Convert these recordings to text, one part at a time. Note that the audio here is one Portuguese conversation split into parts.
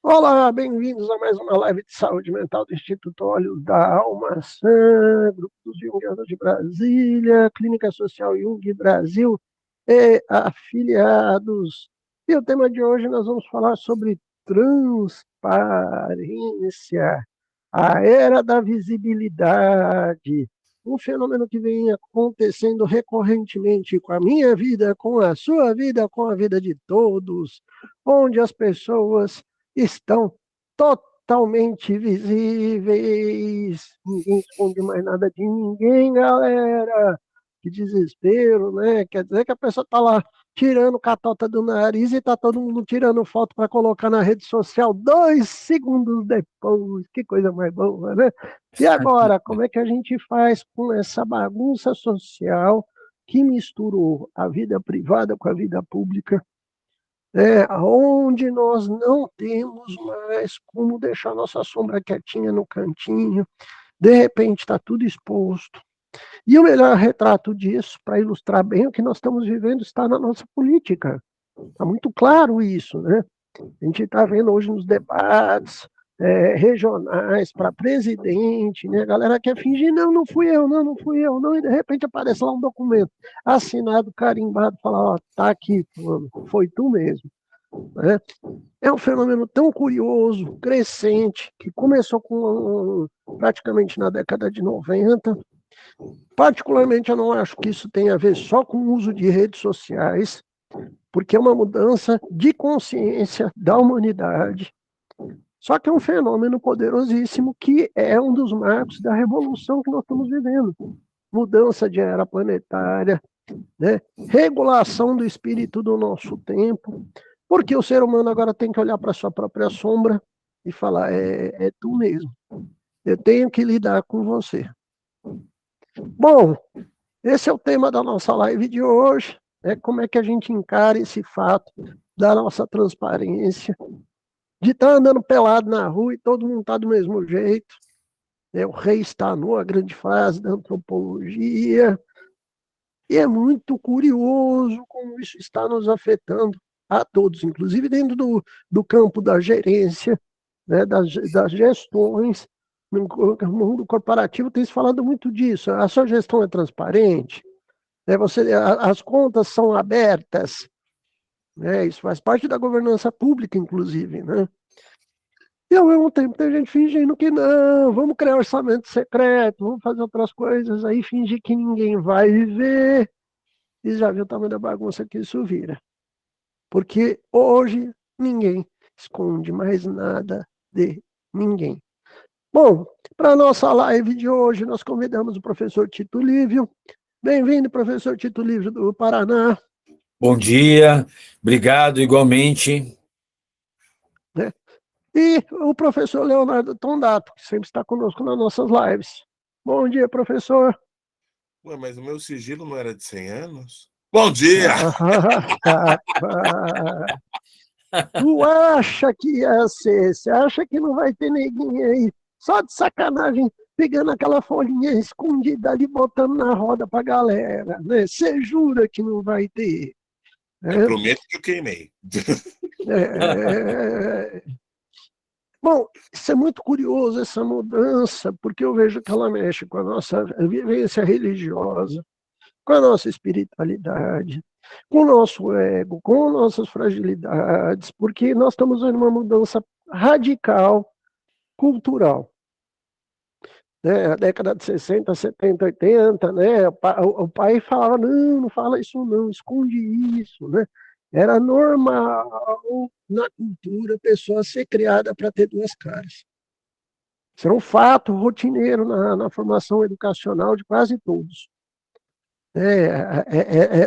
Olá, bem-vindos a mais uma live de saúde mental do Instituto Olhos da Alma Sã, Grupo dos Jungianos de Brasília, Clínica Social Jung Brasil e afiliados. E o tema de hoje nós vamos falar sobre transparência, a era da visibilidade, um fenômeno que vem acontecendo recorrentemente com a minha vida, com a sua vida, com a vida de todos, onde as pessoas estão totalmente visíveis. Ninguém esconde mais nada de ninguém, galera. Que desespero, né? Quer dizer que a pessoa está lá tirando catota do nariz e está todo mundo tirando foto para colocar na rede social 2 segundos depois. Que coisa mais boa, né? E agora, como é que a gente faz com essa bagunça social que misturou a vida privada com a vida pública? Onde nós não temos mais como deixar nossa sombra quietinha no cantinho, de repente está tudo exposto. E o melhor retrato disso, para ilustrar bem o que nós estamos vivendo, está na nossa política. Está muito claro isso, né? A gente está vendo hoje nos debates regionais para presidente, né? A galera quer fingir, não, não fui eu, não, não fui eu, não, e de repente aparece lá um documento assinado, carimbado, fala, ó, tá aqui, mano, foi tu mesmo. Né? É um fenômeno tão curioso, crescente, que começou praticamente na década de 90. Particularmente, eu não acho que isso tenha a ver só com o uso de redes sociais, porque é uma mudança de consciência da humanidade. Só que é um fenômeno poderosíssimo que é um dos marcos da revolução que nós estamos vivendo. Mudança de era planetária, né? Regulação do espírito do nosso tempo, porque o ser humano agora tem que olhar para a sua própria sombra e falar, é tu mesmo, eu tenho que lidar com você. Bom, esse é o tema da nossa live de hoje, como é que a gente encara esse fato da nossa transparência, de estar andando pelado na rua e todo mundo está do mesmo jeito, o rei está nu, a grande frase da antropologia, e é muito curioso como isso está nos afetando a todos, inclusive dentro do campo da gerência, né, das gestões. No mundo corporativo tem se falado muito disso. A sua gestão é transparente, né, as contas são abertas, né, isso faz parte da governança pública, inclusive. Né? E ao mesmo tempo tem gente fingindo que não, vamos criar orçamento secreto, vamos fazer outras coisas, aí fingir que ninguém vai ver. E já viu o tamanho da bagunça que isso vira. Porque hoje ninguém esconde mais nada de ninguém. Bom, para a nossa live de hoje, nós convidamos o professor Tito Lívio. Bem-vindo, professor Tito Lívio do Paraná. Bom dia, obrigado igualmente. Né? E o professor Leonardo Tondato, que sempre está conosco nas nossas lives. Bom dia, professor. Ué, mas o meu sigilo não era de 100 anos? Bom dia! Tu acha que ia ser? Você acha que não vai ter neguinho aí? Só de sacanagem, pegando aquela folhinha escondida ali, botando na roda pra galera, né? Você jura que não vai ter? Eu prometo que eu queimei. É... Bom, isso é muito curioso, essa mudança, porque eu vejo que ela mexe com a nossa vivência religiosa, com a nossa espiritualidade, com o nosso ego, com nossas fragilidades, porque nós estamos vendo uma mudança radical cultural. Né? A década de 60, 70, 80, né? O pai falava, não, não fala isso não, esconde isso. Né? Era normal na cultura a pessoa ser criada para ter duas caras. Isso era um fato rotineiro na formação educacional de quase todos.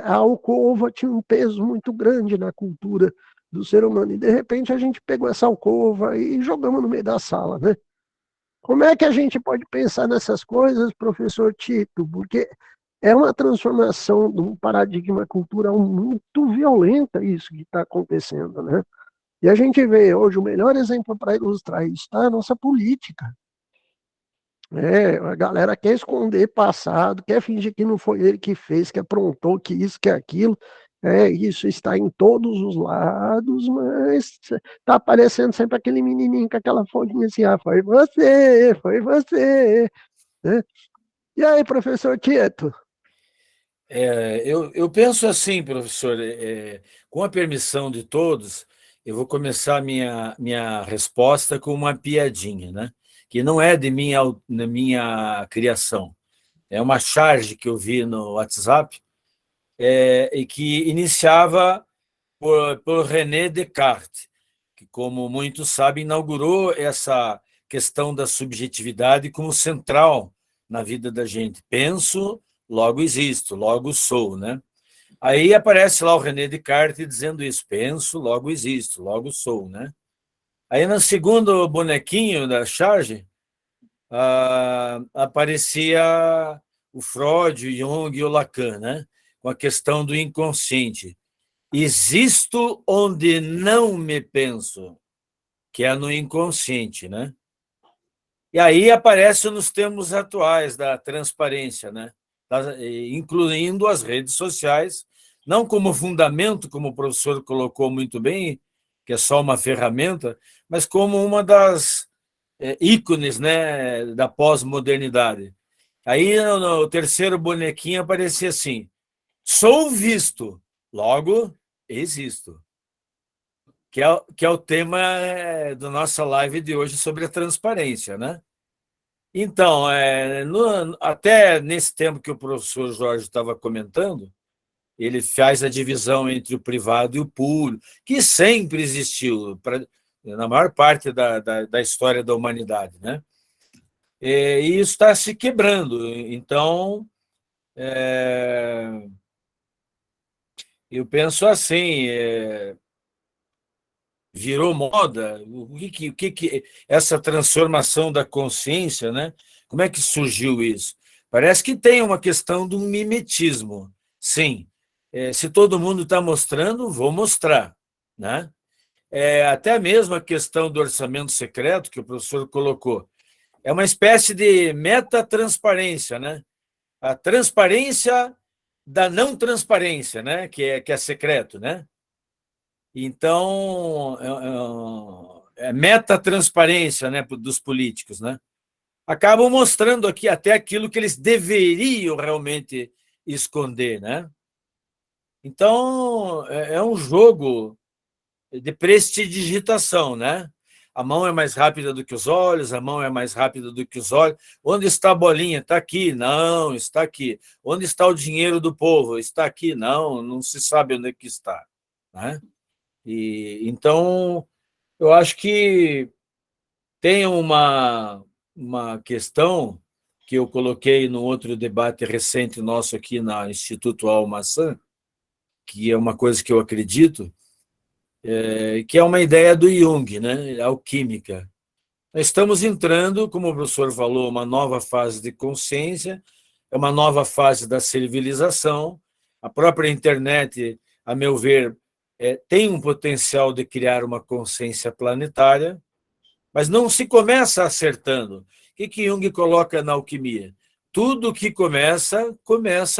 A alcova tinha um peso muito grande na cultura do ser humano. E, de repente, a gente pegou essa alcova e jogamos no meio da sala. Né? Como é que a gente pode pensar nessas coisas, professor Tito? Porque é uma transformação de um paradigma cultural muito violenta isso que está acontecendo. Né? E a gente vê hoje o melhor exemplo para ilustrar isso está a nossa política. A galera quer esconder passado, quer fingir que não foi ele que fez, que aprontou, que isso, que aquilo, Isso está em todos os lados, mas está aparecendo sempre aquele menininho com aquela folhinha assim, foi você, né? E aí, professor Tieto? Eu penso assim, professor, com a permissão de todos, eu vou começar minha resposta com uma piadinha, né? Que não é na minha criação. É uma charge que eu vi no WhatsApp, e que iniciava por René Descartes, que, como muitos sabem, inaugurou essa questão da subjetividade como central na vida da gente. Penso, logo existo, logo sou, né? Aí aparece lá o René Descartes dizendo isso: penso, logo existo, logo sou, né? Aí no segundo bonequinho da charge, aparecia o Freud, o Jung e o Lacan, né? Com a questão do inconsciente. Existo onde não me penso, que é no inconsciente, né? E aí aparece nos termos atuais da transparência, né? Incluindo as redes sociais, não como fundamento, como o professor colocou muito bem, que é só uma ferramenta, mas como uma das ícones, né, da pós-modernidade. Aí no terceiro bonequinho aparecia assim: sou visto, logo existo. Que é o tema da nossa live de hoje sobre a transparência, né? Então, até nesse tempo que o professor Jorge estava comentando, ele faz a divisão entre o privado e o público, que sempre existiu, na maior parte da história da humanidade, né? E isso está se quebrando. Então, eu penso assim, virou moda. O que essa transformação da consciência, né? Como é que surgiu isso? Parece que tem uma questão do mimetismo. Sim, se todo mundo está mostrando, vou mostrar, né? Até mesmo a questão do orçamento secreto que o professor colocou é uma espécie de meta-transparência, né? A transparência da não transparência, né? Que é secreto, né? Então, meta-transparência, né, dos políticos, né? Acabam mostrando aqui até aquilo que eles deveriam realmente esconder, né? Então, é um jogo de prestidigitação, né? A mão é mais rápida do que os olhos, a mão é mais rápida do que os olhos. Onde está a bolinha? Está aqui? Não, está aqui. Onde está o dinheiro do povo? Está aqui? Não, não se sabe onde é que está, né? Então, eu acho que tem uma questão que eu coloquei no outro debate recente nosso aqui na Instituto Almaçã, que é uma coisa que eu acredito, que é uma ideia do Jung, né? Alquímica. Nós estamos entrando, como o professor falou, uma nova fase de consciência, é uma nova fase da civilização. A própria internet, a meu ver, tem um potencial de criar uma consciência planetária, mas não se começa acertando. O que Jung coloca na alquimia? Tudo que começa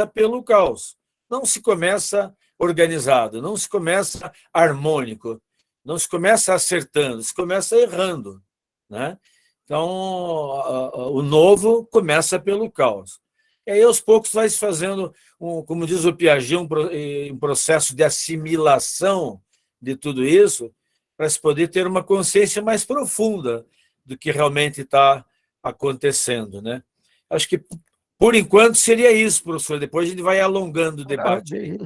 pelo caos. Não se começa organizado, não se começa harmônico, não se começa acertando, se começa errando, né? Então, o novo começa pelo caos. E aí, aos poucos, vai se fazendo, como diz o Piaget, um processo de assimilação de tudo isso, para se poder ter uma consciência mais profunda do que realmente está acontecendo, né? Acho que, por enquanto, seria isso, professor. Depois a gente vai alongando o debate.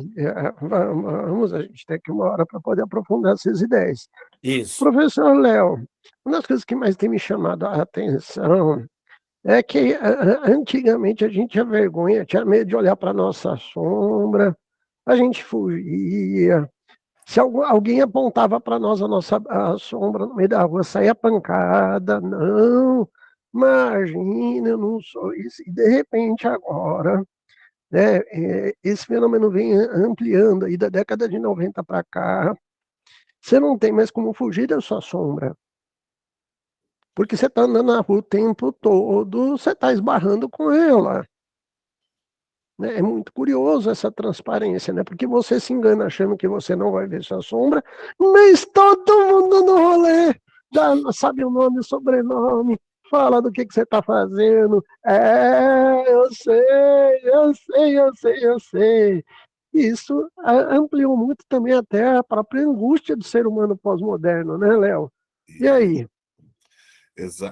Vamos, a gente tem aqui uma hora para poder aprofundar essas ideias. Isso. Professor Léo, uma das coisas que mais tem me chamado a atenção é que antigamente a gente tinha vergonha, tinha medo de olhar para a nossa sombra, a gente fugia. Se alguém apontava para nós a sombra no meio da rua, saía pancada. Não, imagina, eu não sou isso. E de repente agora, né, esse fenômeno vem ampliando aí da década de 90 para cá. Você não tem mais como fugir da sua sombra. Porque você está andando na rua o tempo todo, você está esbarrando com ela. né? É muito curioso essa transparência, né? Porque você se engana achando que você não vai ver sua sombra, mas todo mundo no rolê sabe o nome, o sobrenome, fala do que você está fazendo. Eu sei, eu sei, eu sei, eu sei. Isso ampliou muito também até a própria angústia do ser humano pós-moderno, né, Léo? E aí?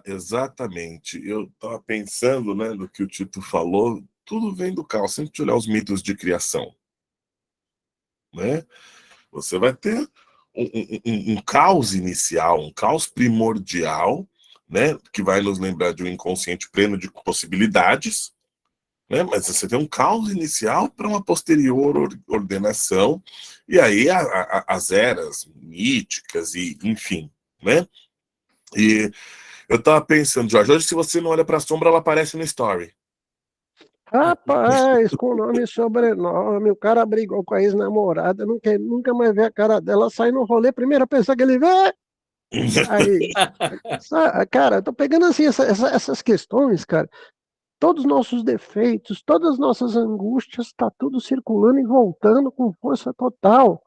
Exatamente. Eu estava pensando, né, no que o Tito falou, tudo vem do caos. Se a gente olhar os mitos de criação, né, você vai ter um caos inicial, um caos primordial, né, que vai nos lembrar de um inconsciente pleno de possibilidades, né, mas você tem um caos inicial para uma posterior ordenação, e aí as eras míticas, e enfim, né? E eu estava pensando, Jorge, hoje se você não olha para a sombra, ela aparece no story. Rapaz, com nome e sobrenome, o cara brigou com a ex-namorada, não quer nunca mais ver a cara dela, sai no rolê, primeira pessoa que ele vê, aí, cara, eu tô pegando assim essas questões, cara, todos os nossos defeitos, todas as nossas angústias, tá tudo circulando e voltando com força total,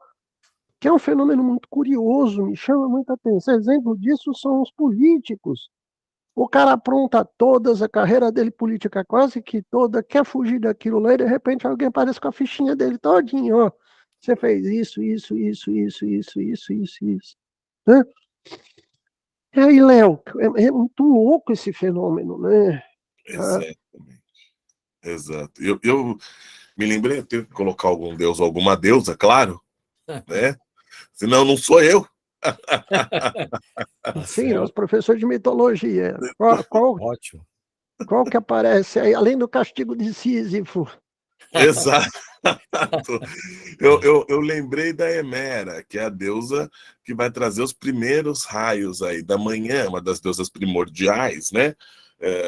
que é um fenômeno muito curioso, me chama muita atenção. Exemplo disso são os políticos. O cara apronta todas, a carreira dele política quase que toda, quer fugir daquilo lá e de repente alguém aparece com a fichinha dele todinho, ó. Você fez isso, isso, isso, isso, isso, isso, isso, isso. Né? E aí, Léo, é muito louco esse fenômeno, né? Exatamente. Exato. Eu me lembrei, eu tenho que colocar algum deus ou alguma deusa, claro, né? Senão não sou eu. Tá Sim, nosso certo. professor de mitologia. Ótimo. Qual que aparece aí, além do castigo de Sísifo? Exato. Eu lembrei da Hemera, que é a deusa que vai trazer os primeiros raios aí da manhã, uma das deusas primordiais, né?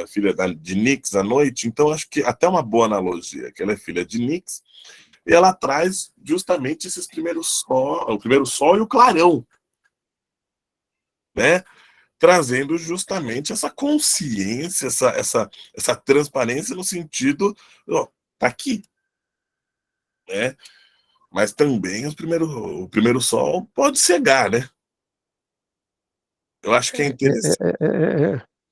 Filha de Nix à noite. Então, acho que até uma boa analogia, que ela é filha de Nix, e ela traz justamente esses primeiros sol, o primeiro sol e o clarão, né? Trazendo justamente essa consciência, essa transparência no sentido, ó, tá aqui, né? Mas também o primeiro sol pode cegar, né? Eu acho que é interessante,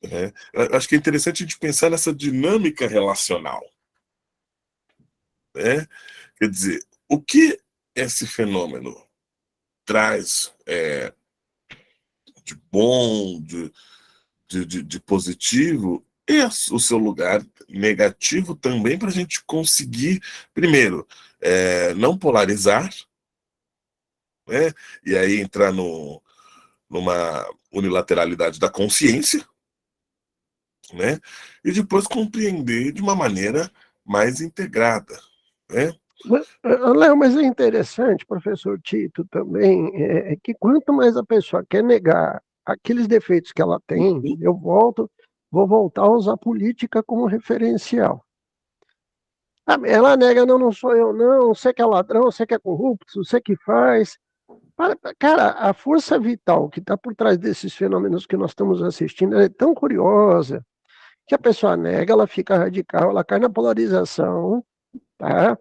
né? Eu acho que é interessante a gente pensar nessa dinâmica relacional, né? Quer dizer, o que esse fenômeno traz de bom, de positivo, e o seu lugar negativo também para a gente conseguir, primeiro, não polarizar, né? E aí entrar numa unilateralidade da consciência, né? E depois compreender de uma maneira mais integrada, né? Léo, mas é interessante, professor Tito, também, que quanto mais a pessoa quer negar aqueles defeitos que ela tem, vou voltar a usar a política como referencial. Ela nega, não, não sou eu, não, você que é ladrão, você que é corrupto, você que faz. Cara, a força vital que está por trás desses fenômenos que nós estamos assistindo é tão curiosa que a pessoa nega, ela fica radical, ela cai na polarização, tá?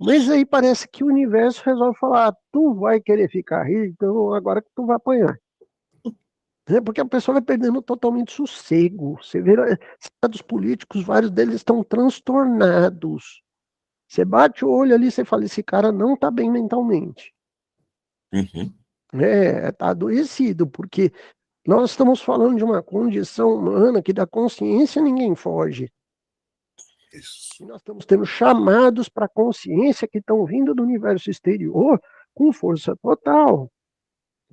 Mas aí parece que o universo resolve falar, tu vai querer ficar rico, então agora que tu vai apanhar. Porque a pessoa vai perdendo totalmente sossego. Você vê, dos políticos, vários deles estão transtornados. Você bate o olho ali, você fala, esse cara não está bem mentalmente. Uhum. Está adoecido, porque nós estamos falando de uma condição humana que da consciência ninguém foge. Isso. E nós estamos tendo chamados para a consciência que estão vindo do universo exterior com força total.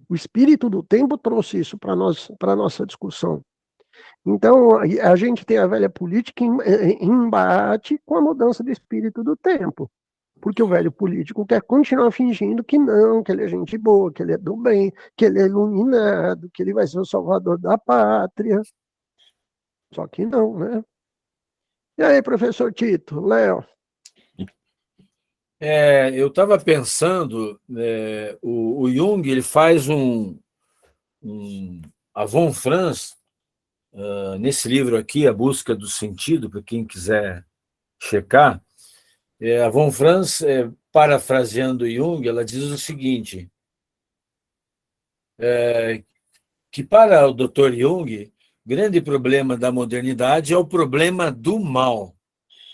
O espírito do tempo trouxe isso para a nossa discussão. Então, a gente tem a velha política em embate com a mudança do espírito do tempo. Porque o velho político quer continuar fingindo que não, que ele é gente boa, que ele é do bem, que ele é iluminado, que ele vai ser o salvador da pátria. Só que não, né? E aí, professor Tito, Léo? Eu estava pensando, o Jung ele faz a Von Franz, nesse livro aqui, A Busca do Sentido, para quem quiser checar, A Von Franz, parafraseando Jung, ela diz o seguinte, que para o Dr. Jung, o grande problema da modernidade é o problema do mal,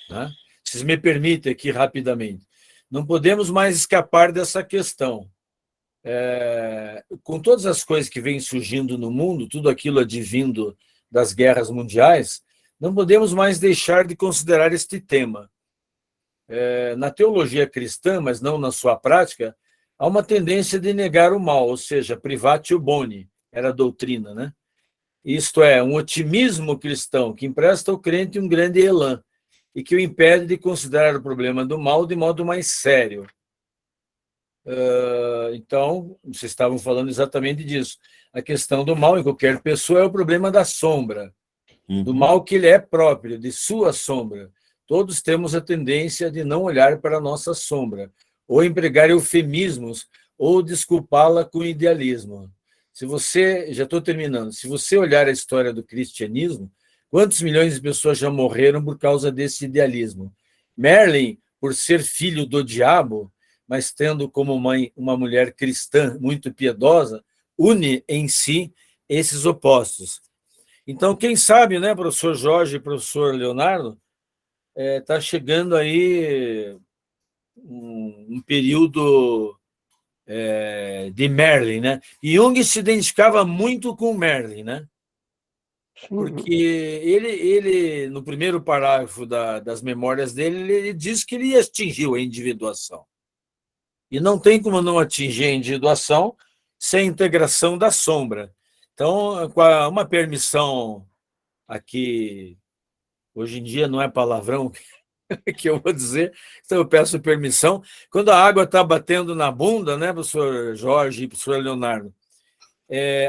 né? Vocês me permitem aqui rapidamente. Não podemos mais escapar dessa questão. Com todas as coisas que vêm surgindo no mundo, tudo aquilo advindo das guerras mundiais, não podemos mais deixar de considerar este tema. Na teologia cristã, mas não na sua prática, há uma tendência de negar o mal, ou seja, privatio boni, era a doutrina, né? Isto é, um otimismo cristão que empresta ao crente um grande elan e que o impede de considerar o problema do mal de modo mais sério. Então, vocês estavam falando exatamente disso. A questão do mal em qualquer pessoa é o problema da sombra, do mal que ele é próprio, de sua sombra. Todos temos a tendência de não olhar para a nossa sombra, ou empregar eufemismos, ou desculpá-la com idealismo. Se você, já estou terminando, se você olhar a história do cristianismo, quantos milhões de pessoas já morreram por causa desse idealismo? Merlin, por ser filho do diabo, mas tendo como mãe uma mulher cristã muito piedosa, une em si esses opostos. Então, quem sabe, né, professor Jorge e professor Leonardo, está chegando aí um período de Merlin, né? Jung se identificava muito com Merlin, né? Porque ele no primeiro parágrafo das memórias dele, ele diz que ele atingiu a individuação. E não tem como não atingir a individuação sem a integração da sombra. Então, com uma permissão aqui, hoje em dia não é palavrão que eu vou dizer, então eu peço permissão. Quando a água está batendo na bunda, né, professor Jorge e professor Leonardo,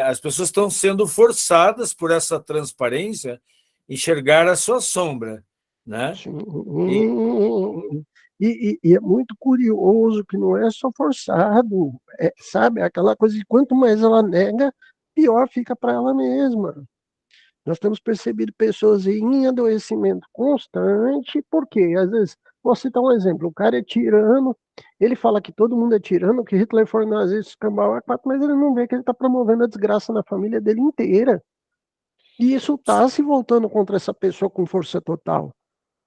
as pessoas estão sendo forçadas por essa transparência enxergar a sua sombra, né? Sim. E é muito curioso que não é só forçado, sabe? Aquela coisa de quanto mais ela nega, pior fica para ela mesma. Nós temos percebido pessoas em adoecimento constante, porque às vezes, vou citar um exemplo, o cara é tirano, ele fala que todo mundo é tirano, que Hitler foi nazista, escambau a quatro, mas ele não vê que ele está promovendo a desgraça na família dele inteira. E isso está se voltando contra essa pessoa com força total.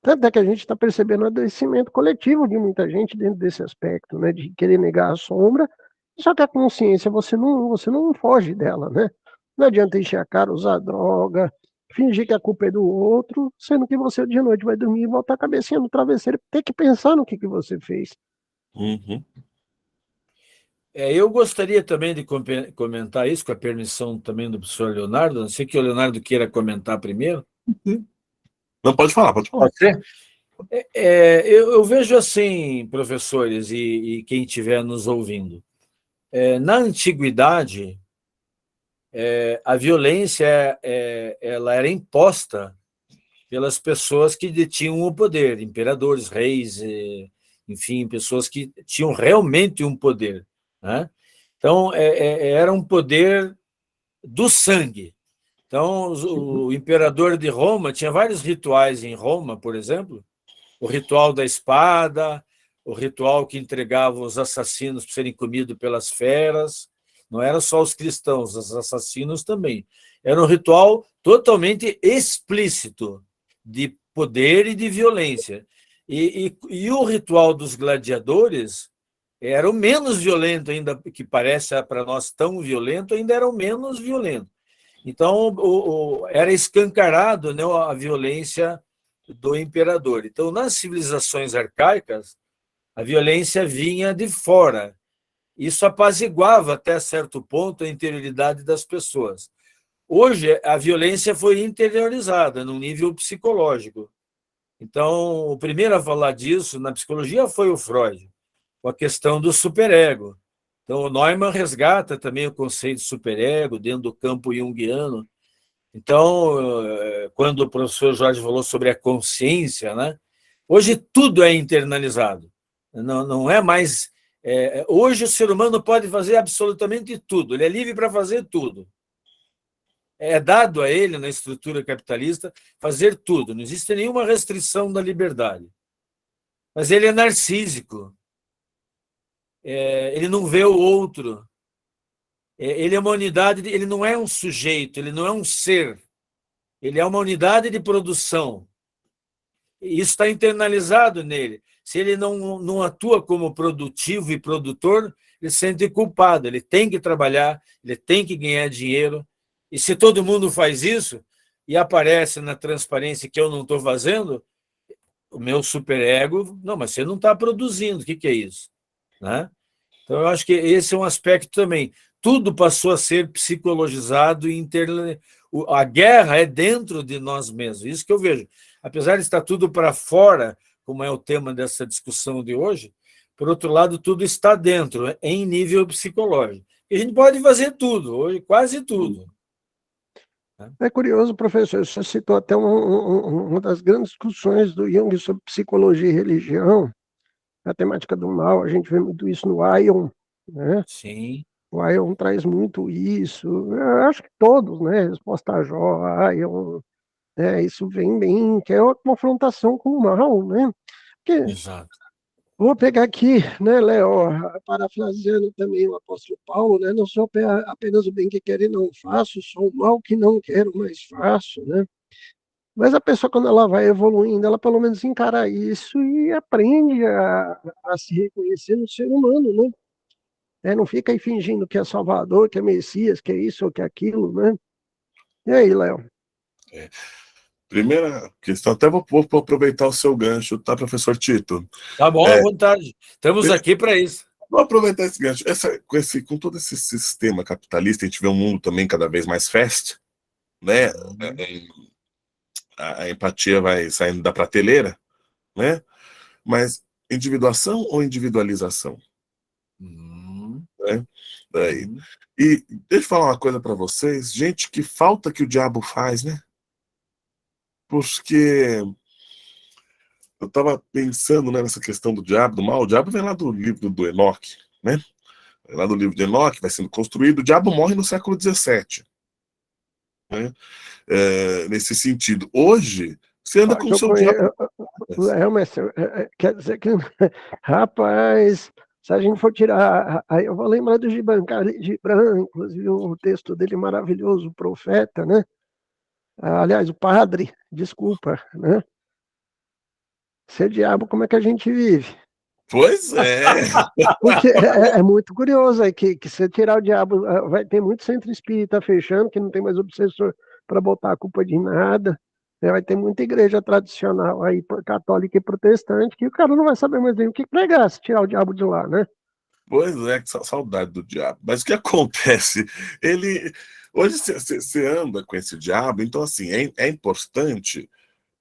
Tanto é que a gente está percebendo o adoecimento coletivo de muita gente dentro desse aspecto, né, de querer negar a sombra, só que a consciência, você não foge dela, né? Não adianta encher a cara, usar droga, fingir que a culpa é do outro, sendo que você de noite vai dormir e voltar a cabecinha no travesseiro, ter que pensar no que você fez. Eu gostaria também de comentar isso, com a permissão também do professor Leonardo, não sei que o Leonardo queira comentar primeiro. Não, pode falar, pode falar. Pode ser? Eu vejo assim, professores e quem estiver nos ouvindo, na antiguidade, a violência ela era imposta pelas pessoas que detinham o poder, imperadores, reis, enfim, pessoas que tinham realmente um poder, né? Então, era um poder do sangue. Então, o imperador de Roma tinha vários rituais em Roma, por exemplo, o ritual da espada, o ritual que entregava os assassinos para serem comidos pelas feras. Não era só os cristãos, os assassinos também. Era um ritual totalmente explícito de poder e de violência. E o ritual dos gladiadores era o menos violento, ainda que parece para nós tão violento, ainda era o menos violento. Então, era escancarado, né, a violência do imperador. Então, nas civilizações arcaicas, a violência vinha de fora. Isso apaziguava, até certo ponto, a interioridade das pessoas. Hoje, a violência foi interiorizada, num nível psicológico. Então, o primeiro a falar disso na psicologia foi o Freud, com a questão do superego. Então, o Neumann resgata também o conceito de superego dentro do campo junguiano. Então, quando o professor Jorge falou sobre a consciência, né? Hoje tudo é internalizado. Não é mais... hoje o ser humano pode fazer absolutamente tudo, ele é livre para fazer tudo. É dado a ele, na estrutura capitalista, fazer tudo, não existe nenhuma restrição da liberdade. Mas ele é narcísico. Ele não vê o outro. Ele é uma unidade, ele não é um sujeito, ele não é um ser. Ele é uma unidade de produção. E isso está internalizado nele. Se ele não atua como produtivo e produtor, ele se sente culpado. Ele tem que trabalhar, ele tem que ganhar dinheiro. E se todo mundo faz isso e aparece na transparência que eu não estou fazendo, o meu superego, não, mas você não está produzindo, o que é isso? Né? Então, eu acho que esse é um aspecto também. Tudo passou a ser psicologizado e a guerra é dentro de nós mesmos. Isso que eu vejo. Apesar de estar tudo para fora, como é o tema dessa discussão de hoje, por outro lado, tudo está dentro, em nível psicológico. E a gente pode fazer tudo, hoje quase tudo. É curioso, professor, você citou até uma das grandes discussões do Jung sobre psicologia e religião, a temática do mal, a gente vê muito isso no Aion, né? Sim. O Aion traz muito isso, eu acho que todos, né? Resposta a Jó, Aion, isso vem bem, que é uma confrontação com o mal, né? Porque, Exato. vou pegar aqui, né, Léo, parafraseando também o apóstolo Paulo, né? Não sou apenas o bem que quero e não faço, sou o mal que não quero, mas faço, né? Mas a pessoa, quando ela vai evoluindo, ela pelo menos encara isso e aprende a se reconhecer no ser humano, né? Não fica aí fingindo que é Salvador, que é Messias, que é isso ou que é aquilo, né? E aí, Léo? Primeira questão, até vou aproveitar o seu gancho, tá, professor Tito? Tá bom, à vontade. Estamos aqui para isso. Vou aproveitar esse gancho. Com todo esse sistema capitalista, a gente vê um mundo também cada vez mais fast, né? A empatia vai saindo da prateleira, né? Mas individuação ou individualização? Né? Daí. E deixa eu falar uma coisa para vocês, gente, que falta que o diabo faz, né? Porque eu estava pensando, né, nessa questão do diabo, do mal. O diabo vem lá do livro do Enoque, né? Vem lá do livro de Enoque, vai sendo construído. O diabo morre no século XVII. Né? Nesse sentido. Hoje, você anda com o seu diabo. Mas quer dizer que, rapaz, se a gente for tirar, aí eu vou lembrar do Gibran, inclusive o texto dele maravilhoso, o profeta, né? Aliás, o padre, desculpa, né? Ser diabo, como é que a gente vive? Pois é. Porque é muito curioso aí que se tirar o diabo, vai ter muito centro espírita fechando, que não tem mais obsessor para botar a culpa de nada. Vai ter muita igreja tradicional aí, católica e protestante, que o cara não vai saber mais nem o que pregar se tirar o diabo de lá, né? Pois é, que saudade do diabo. Mas o que acontece? Hoje você anda com esse diabo, então assim, é importante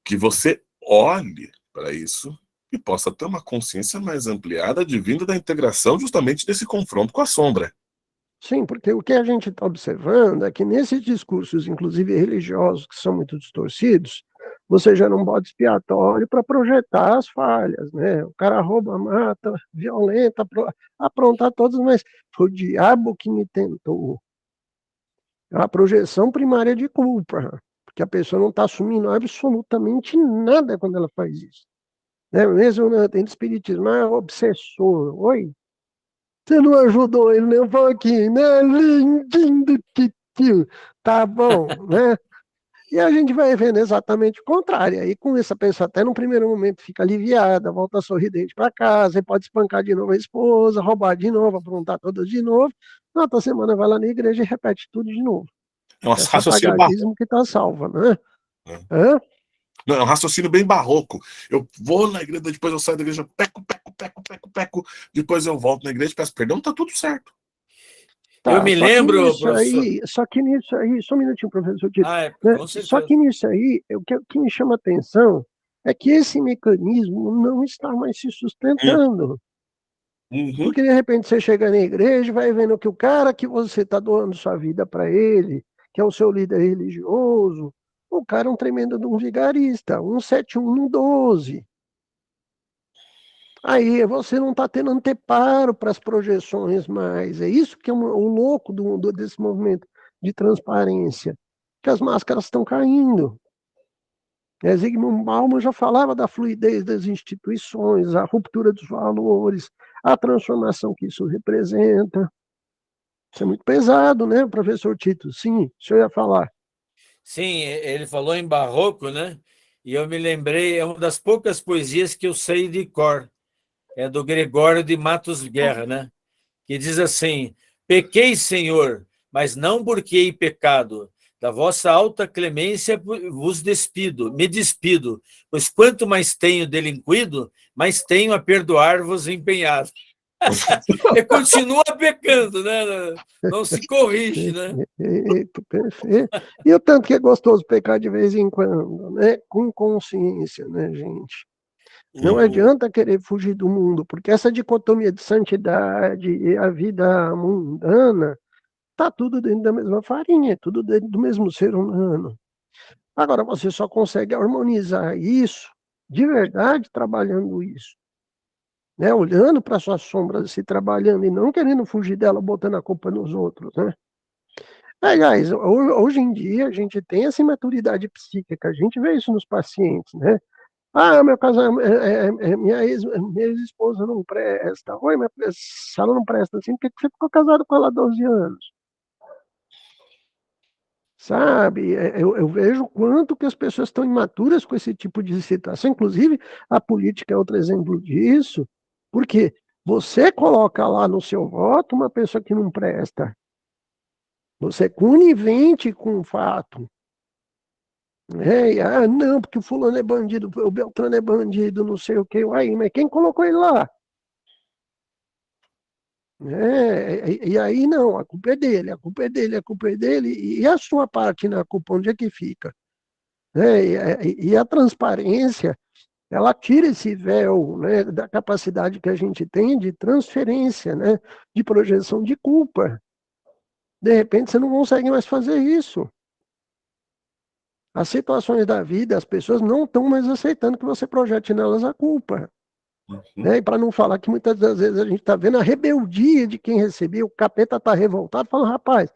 que você olhe para isso e possa ter uma consciência mais ampliada advinda da integração justamente desse confronto com a sombra. Sim, porque o que a gente está observando é que nesses discursos, inclusive religiosos, que são muito distorcidos, você gera um bode expiatório para projetar as falhas, né? O cara rouba, mata, violenta, apronta todos, mas foi o diabo que me tentou. É uma projeção primária de culpa, porque a pessoa não está assumindo absolutamente nada quando ela faz isso. Né? Mesmo dentro do espiritismo, obsessor, oi, você não ajudou ele nem um pouquinho, né? Lindinho do titio. Tá bom, né? E a gente vai vendo exatamente o contrário. Aí com isso a pessoa até no primeiro momento fica aliviada, volta sorridente para casa, e pode espancar de novo a esposa, roubar de novo, aprontar todas de novo. Na outra semana vai lá na igreja e repete tudo de novo. É um É só raciocínio pagadismo barroco. que tá salva, né? Né? Hã? Não, é um raciocínio bem barroco. Eu vou na igreja, depois eu saio da igreja, peco, depois eu volto na igreja, peço perdão, tá tudo certo. Eu Tá, me lembro, professor. só que nisso aí, só um minutinho, professor Tito, né? Com Só certeza. que nisso aí, o que me chama a atenção é que esse mecanismo não está mais se sustentando. Uhum. Porque de repente você chega na igreja e vai vendo que o cara que você está doando sua vida para ele, que é o seu líder religioso, o cara é um tremendo de um vigarista, 17112. Aí você não está tendo anteparo para as projeções mais. É isso que é o louco desse movimento de transparência, que as máscaras estão caindo. Zygmunt Bauman já falava da fluidez das instituições, a ruptura dos valores, a transformação que isso representa. Isso é muito pesado, né, professor Tito? Sim, o senhor ia falar. Sim, ele falou em barroco, né? E eu me lembrei, é uma das poucas poesias que eu sei de cor. É do Gregório de Matos Guerra, né? Que diz assim: pequei, Senhor, mas não porque hei pecado. Da vossa alta clemência vos despido, me despido, pois quanto mais tenho delinquido, mais tenho a perdoar-vos empenhado. E continua pecando, né? Não se corrige, né? Perfeito, perfeito. E o tanto que é gostoso pecar de vez em quando, né? Com consciência, né, gente? Não Uhum. adianta querer fugir do mundo, porque essa dicotomia de santidade e a vida mundana tá tudo dentro da mesma farinha, tudo dentro do mesmo ser humano. Agora, você só consegue harmonizar isso de verdade trabalhando isso, né? Olhando para suas sombras e trabalhando e não querendo fugir dela, botando a culpa nos outros, né? Aliás, hoje em dia a gente tem essa imaturidade psíquica, a gente vê isso nos pacientes, né? Ah, meu casamento, minha ex-esposa não presta. Oi, se ela não presta assim, por que você ficou casado com ela há 12 anos? Sabe? Eu vejo quanto que as pessoas estão imaturas com esse tipo de situação. Inclusive, a política é outro exemplo disso, porque você coloca lá no seu voto uma pessoa que não presta. Você é conivente com o fato. Não, porque o fulano é bandido, o Beltrano é bandido, não sei o que. Aí, mas quem colocou ele lá? E aí não, a culpa é dele, a culpa é dele, a culpa é dele, e a sua parte na culpa, onde é que fica? E a transparência, ela tira esse véu, né, da capacidade que a gente tem de transferência, né, de projeção de culpa. De repente você não consegue mais fazer isso. As situações da vida, as pessoas não estão mais aceitando que você projete nelas a culpa. Uhum. Né? E para não falar que muitas das vezes a gente está vendo a rebeldia de quem recebeu, o capeta está revoltado, falando, rapaz,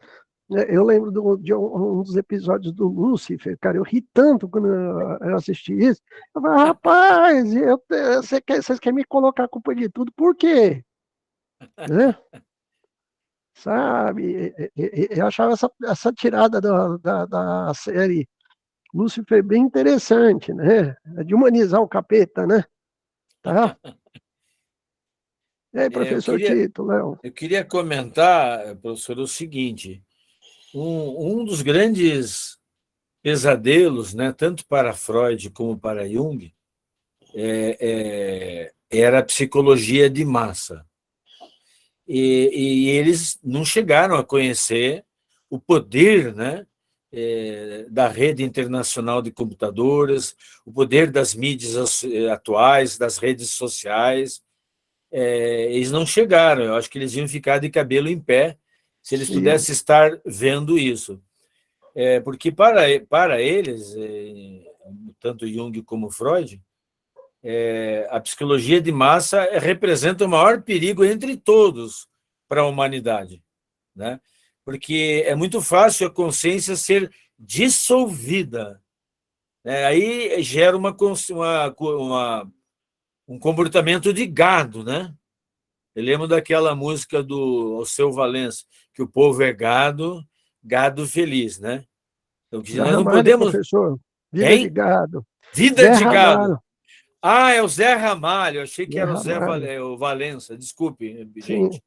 eu lembro de um dos episódios do Lúcifer, cara, eu ri tanto quando eu assisti isso. Eu falei, rapaz, vocês querem me colocar a culpa de tudo, por quê? Né? Sabe? Eu achava essa tirada da série Lúcifer bem interessante, né? De humanizar o capeta, né? Tá? E aí, É, professor Tito, Léo? eu queria comentar, professor, o seguinte: um dos grandes pesadelos, né, tanto para Freud como para Jung, era a psicologia de massa. E eles não chegaram a conhecer o poder, né, da rede internacional de computadoras, o poder das mídias atuais, das redes sociais. Eles não chegaram. Eu acho que eles iam ficar de cabelo em pé se eles Sim. pudessem estar vendo isso. Porque para eles, tanto Jung como Freud, a psicologia de massa representa o maior perigo entre todos para a humanidade, né? Porque é muito fácil a consciência ser dissolvida, né? Aí gera um comportamento de gado, né? Eu lembro daquela música do Alceu Valença, que o povo é gado, gado feliz, né? Então, Zé nós não Ramalho, podemos. professor. Vida de Quem? gado. Vida Zé de gado. Ramalho. Ah, é o Zé Ramalho. Eu achei que Zé era Ramalho. O Valença. Desculpe, Sim. gente.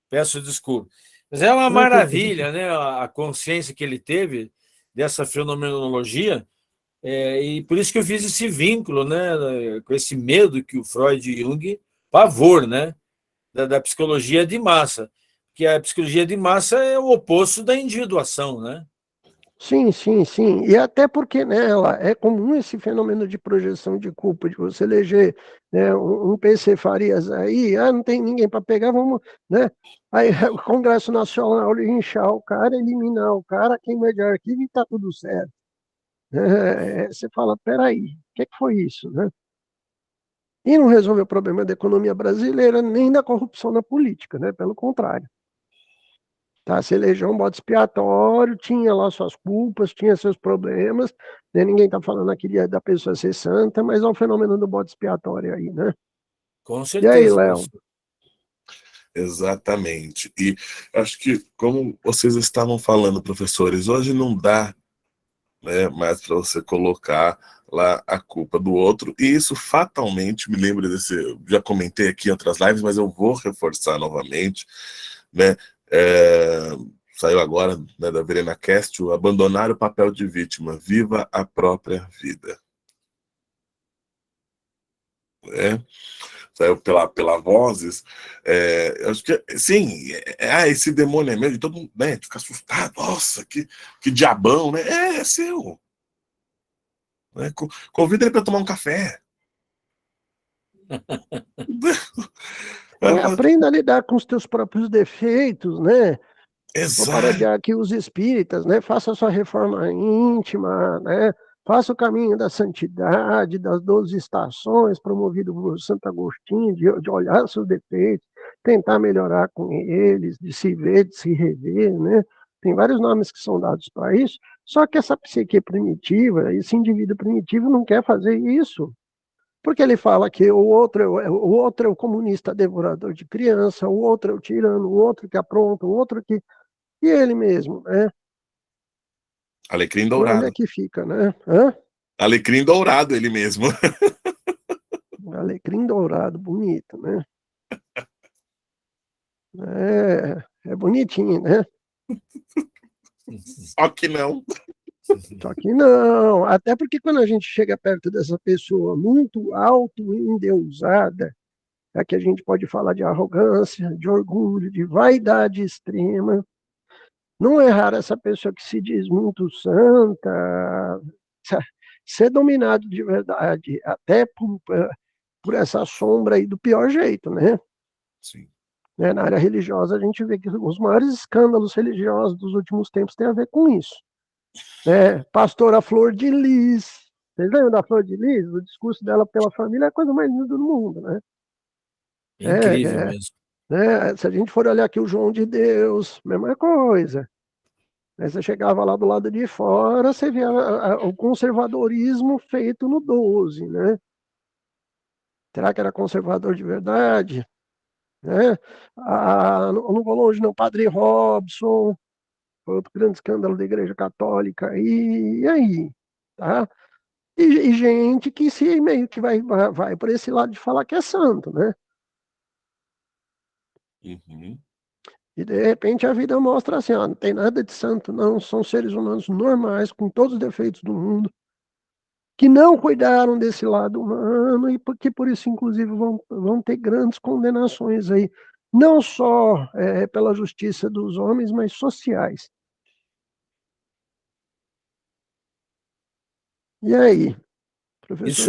Peço desculpa. Mas é uma Não, tudo bem. maravilha, né? A consciência que ele teve dessa fenomenologia. E por isso que eu fiz esse vínculo, né? Com esse medo que o Freud e Jung, pavor, né? Da psicologia de massa. Que a psicologia de massa é o oposto da individuação, né? Sim, sim, sim. E até porque nela é comum esse fenômeno de projeção de culpa, de você eleger, né, um PC Farias aí, não tem ninguém para pegar, vamos, né? Aí o Congresso Nacional linchar o cara, eliminar o cara, queima de arquivo e está tudo certo. Você fala, peraí, o que foi isso, né? E não resolveu o problema da economia brasileira, nem da corrupção na política, né? Pelo contrário. Tá, se elegeu um bode expiatório, tinha lá suas culpas, tinha seus problemas, né? Ninguém está falando aqui da pessoa ser santa, mas é o fenômeno do bode expiatório aí, né? Com E aí, certeza, Léo? professor. Exatamente. E acho que, como vocês estavam falando, professores, hoje não dá, né, mais para você colocar lá a culpa do outro, e isso fatalmente me lembra desse, já comentei aqui em outras lives, mas eu vou reforçar novamente, né, é, saiu agora, né, da Verena Cast, o abandonar o papel de vítima, viva a própria vida. Né? Saiu pela Vozes, acho que, sim, esse demônio é meu, e todo mundo, né, fica assustado, nossa, que diabão, né, é seu. Né? Convida ele para tomar um café. Aprenda a lidar com os teus próprios defeitos, né? Vou Exato. parodiar aqui os espíritas, né? Faça a sua reforma íntima, né? Faça o caminho da santidade, das 12 estações, promovido por Santo Agostinho, de olhar seus defeitos, tentar melhorar com eles, de se ver, de se rever, né? Tem vários nomes que são dados para isso, só que essa psique primitiva, esse indivíduo primitivo não quer fazer isso. Porque ele fala que o outro é o comunista devorador de criança, o outro é o tirano, o outro que apronta, o outro que... E ele mesmo, né? Alecrim Por onde é dourado. que fica, né? Hã? Alecrim dourado, ele mesmo. Alecrim dourado, bonito, né? É bonitinho, né? Só que não. Só que não, até porque quando a gente chega perto dessa pessoa muito auto-endeusada, é que a gente pode falar de arrogância, de orgulho, de vaidade extrema. Não é raro essa pessoa que se diz muito santa ser dominado de verdade, até por essa sombra aí do pior jeito, né? Sim. Na área religiosa, a gente vê que os maiores escândalos religiosos dos últimos tempos têm a ver com isso. Né? Pastora Flor de Lis. Vocês lembram da Flor de Lis? O discurso dela pela família é a coisa mais linda do mundo, né? Incrível É, mesmo. né? Se a gente for olhar aqui o João de Deus, mesma coisa. Aí você chegava lá do lado de fora, você via o conservadorismo feito no 12, né? Será que era conservador de verdade? Né? Não vou longe, não. Padre Robson, foi outro grande escândalo da Igreja Católica. E aí? Tá? E gente que se meio que vai por esse lado de falar que é santo, né? Uhum. E de repente a vida mostra assim, ó, não tem nada de santo, não, são seres humanos normais, com todos os defeitos do mundo, que não cuidaram desse lado humano e que por isso, inclusive, vão ter grandes condenações aí, não só pela justiça dos homens, mas sociais. E aí, professor Tito?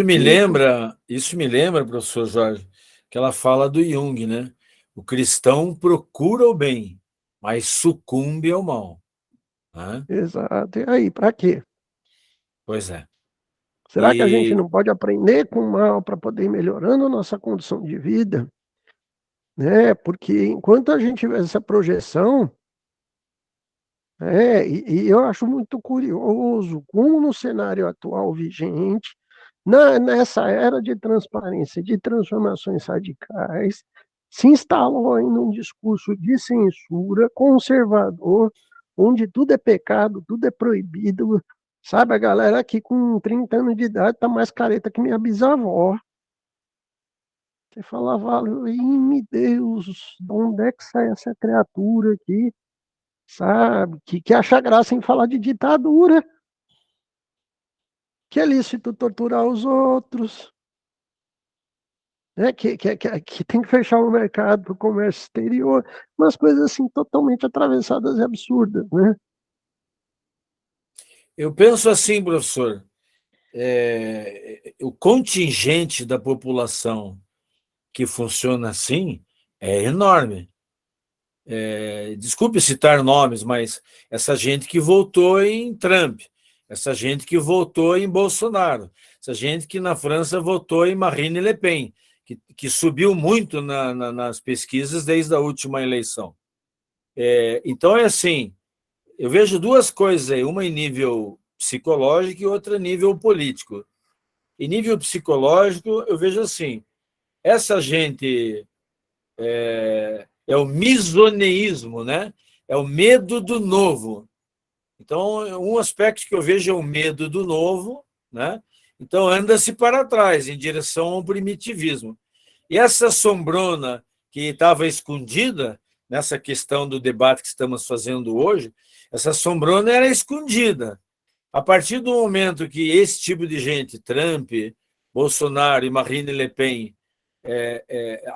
Isso me lembra, professor Jorge, que ela fala do Jung, né? O cristão procura o bem, mas sucumbe ao mal. Né? Exato. E aí, para quê? Pois é. Será que a gente E não pode aprender com o mal para poder ir melhorando a nossa condição de vida? Né? Porque enquanto a gente vê essa projeção, e eu acho muito curioso como no cenário atual vigente, nessa era de transparência, de transformações radicais, se instalou ainda um discurso de censura conservador, onde tudo é pecado, tudo é proibido. Sabe, a galera aqui com 30 anos de idade está mais careta que minha bisavó. Você falava, meu Deus, de onde é que sai essa criatura aqui? Sabe? Que acha graça em falar de ditadura, que é lícito torturar os outros, né? Que tem que fechar o mercado para o comércio exterior, umas coisas assim totalmente atravessadas e absurdas, né? eu penso assim, professor, o contingente da população que funciona assim é enorme. Desculpe citar nomes, mas essa gente que votou em Trump, essa gente que votou em Bolsonaro, essa gente que na França votou em Marine Le Pen, que subiu muito nas pesquisas desde a última eleição. Então, é assim, eu vejo duas coisas aí, uma em nível psicológico e outra em nível político. Em nível psicológico, eu vejo assim, essa gente é o misoneísmo, né? É o medo do novo. Então, um aspecto que eu vejo é o medo do novo, né? Então, anda-se para trás, em direção ao primitivismo. E essa sombrona que estava escondida, nessa questão do debate que estamos fazendo hoje, essa sombrona era escondida. A partir do momento que esse tipo de gente, Trump, Bolsonaro e Marine Le Pen,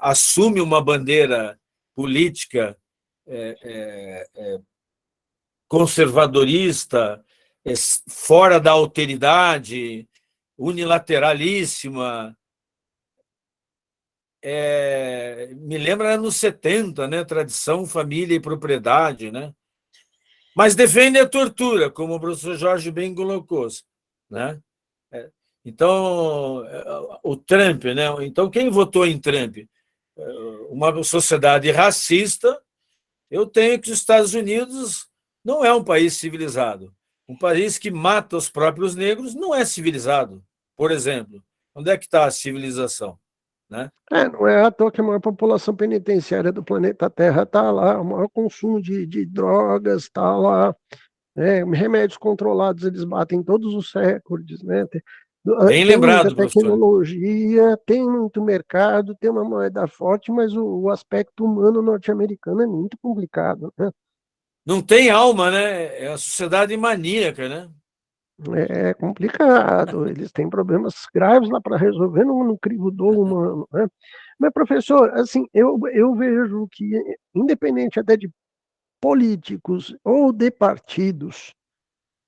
assume uma bandeira política conservadorista, fora da alteridade, unilateralíssima, me lembra anos 70, né? Tradição, família e propriedade, né? Mas defende a tortura, como o professor Jorge bem colocou, né? Então, o Trump, né? Então, quem votou em Trump? Uma sociedade racista. Eu tenho que os Estados Unidos não é um país civilizado. Um país que mata os próprios negros não é civilizado, por exemplo. Onde é que está a civilização? Né? Não é à toa que a maior população penitenciária do planeta Terra está lá, o maior consumo de drogas está lá, remédios controlados eles batem todos os recordes, né? Bem Tem muita lembrado, professor. tecnologia, tem muito mercado, tem uma moeda forte, mas o aspecto humano norte-americano é muito complicado, né? Não tem alma, né? É a sociedade maníaca, né? É complicado, eles têm problemas graves lá para resolver no crivo do humano, né? Mas, professor, assim, eu vejo que, independente até de políticos ou de partidos,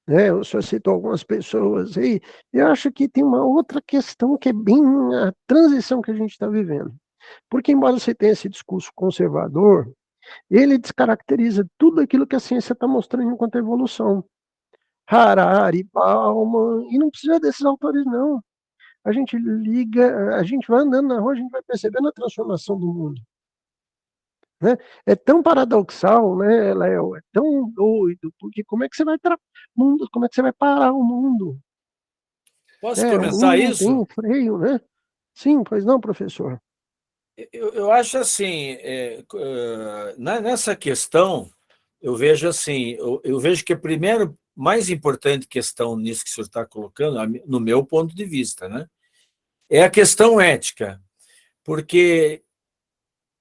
né? O senhor citou algumas pessoas aí, eu acho que tem uma outra questão que é bem a transição que a gente está vivendo. Porque, embora você tenha esse discurso conservador, ele descaracteriza tudo aquilo que a ciência está mostrando enquanto evolução. Harari, Bauman, e não precisa desses autores, não. A gente liga, a gente vai andando na rua, a gente vai percebendo a transformação do mundo. Né? É tão paradoxal, né, Léo? É tão doido, porque como é que você vai mundo, como é que você vai parar o mundo? Posso O mundo comentar não tem isso? um freio, né? Sim, pois não, professor. Eu acho assim, nessa questão, eu vejo assim, eu vejo que a primeira, mais importante questão nisso que o senhor está colocando, no meu ponto de vista, né, é a questão ética, porque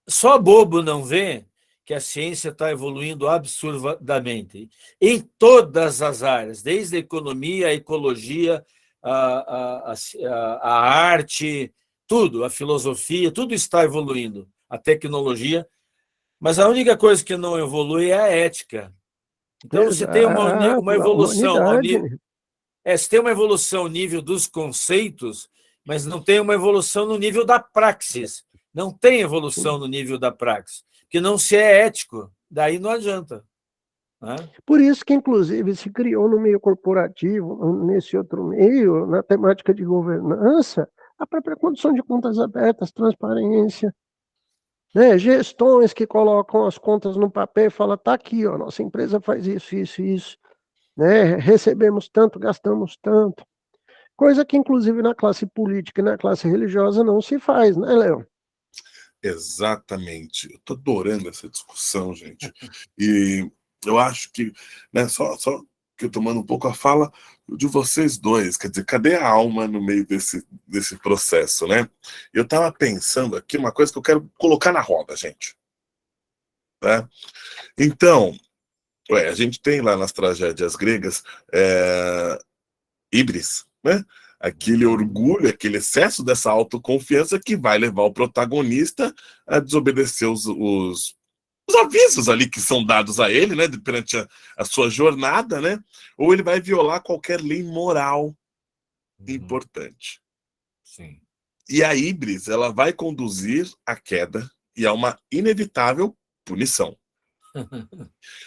só bobo não vê que a ciência está evoluindo absurdamente em todas as áreas, desde a economia, a ecologia, a arte, tudo, a filosofia, tudo está evoluindo, a tecnologia, mas a única coisa que não evolui é a ética. Então, você tem uma Exato, a evolução ao humanidade. nível, se tem uma evolução ao nível dos conceitos, mas não tem uma evolução no nível da praxis. Não tem evolução no nível da praxis, porque não se é ético, daí não adianta. Né? Por isso que, inclusive, se criou no meio corporativo, nesse outro meio, na temática de governança, a própria condição de contas abertas, transparência, né? Gestões que colocam as contas no papel e falam, tá aqui, ó, nossa empresa faz isso, isso, isso, né? Recebemos tanto, gastamos tanto. Coisa que, inclusive, na classe política e na classe religiosa não se faz, né, Léo? Exatamente. Eu estou adorando essa discussão, gente. E eu acho que, né, só que eu tomando um pouco a fala de vocês dois, quer dizer, cadê a alma no meio desse processo, né? Eu estava pensando aqui uma coisa que eu quero colocar na roda, gente. Né? Então, a gente tem lá nas tragédias gregas Ibris, né? Aquele orgulho, aquele excesso dessa autoconfiança que vai levar o protagonista a desobedecer os avisos ali que são dados a ele, né, perante a sua jornada, né? Ou ele vai violar qualquer lei moral importante. Sim. E a Ibris, ela vai conduzir à queda e a uma inevitável punição.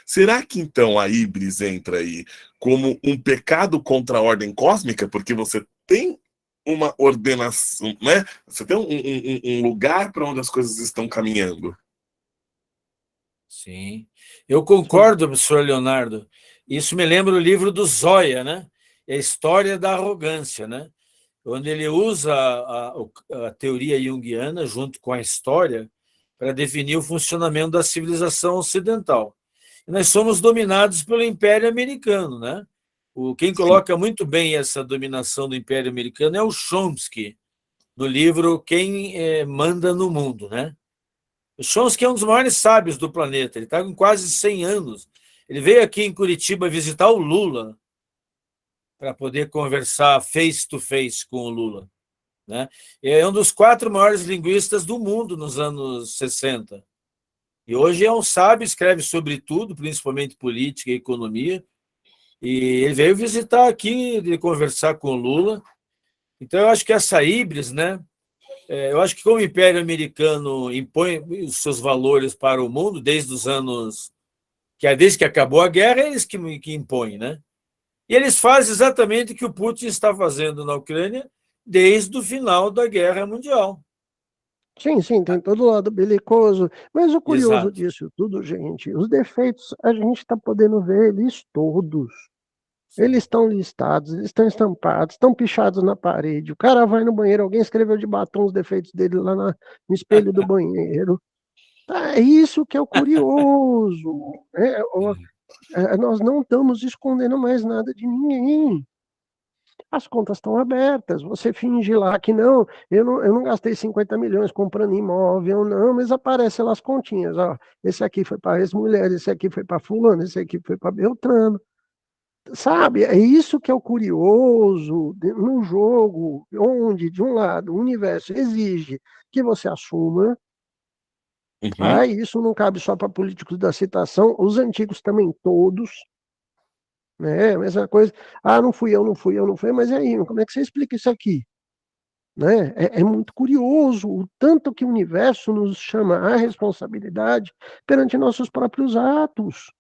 Será que então a Ibris entra aí como um pecado contra a ordem cósmica? Porque você tem uma ordenação, né? Você tem um lugar para onde as coisas estão caminhando. Sim. Eu concordo, professor Leonardo. Isso me lembra o livro do Zoya, né? É a história da arrogância, né? Onde ele usa a teoria junguiana junto com a história para definir o funcionamento da civilização ocidental. E nós somos dominados pelo Império Americano, né? Quem coloca muito bem essa dominação do Império Americano é o Chomsky, no livro Quem Manda no Mundo, né? O Chomsky é um dos maiores sábios do planeta, ele está com quase 100 anos. Ele veio aqui em Curitiba visitar o Lula para poder conversar face to face com o Lula, né? É um dos 4 maiores linguistas do mundo nos anos 60. E hoje é um sábio, escreve sobre tudo, principalmente política e economia. E ele veio visitar aqui, de conversar com o Lula. Então, eu acho que essa híbris, né? Eu acho que como o Império Americano impõe os seus valores para o mundo, desde que acabou a guerra, é eles que impõem, né? E eles fazem exatamente o que o Putin está fazendo na Ucrânia desde o final da Guerra Mundial. Sim, sim, tem todo o lado belicoso, mas o curioso Exato. disso tudo, gente, os defeitos, a gente está podendo ver eles todos. Eles estão listados, eles estão estampados, estão pichados na parede. O cara vai no banheiro, alguém escreveu de batom os defeitos dele lá no espelho do banheiro. É isso que é o curioso. Nós não estamos escondendo mais nada de ninguém. As contas estão abertas. Você finge lá que não, eu não gastei 50 milhões comprando imóvel, não, mas aparece lá as continhas. Ó, esse aqui foi para ex-mulher, esse aqui foi para fulano, esse aqui foi para Beltrano. Sabe, é isso que é o curioso no jogo, onde, de um lado, o universo exige que você assuma, Uhum. e isso não cabe só para políticos da citação, os antigos também todos, né? A mesma coisa, não fui eu, não fui eu, não fui, mas e aí, como é que você explica isso aqui? Né? É muito curioso o tanto que o universo nos chama à responsabilidade perante nossos próprios atos.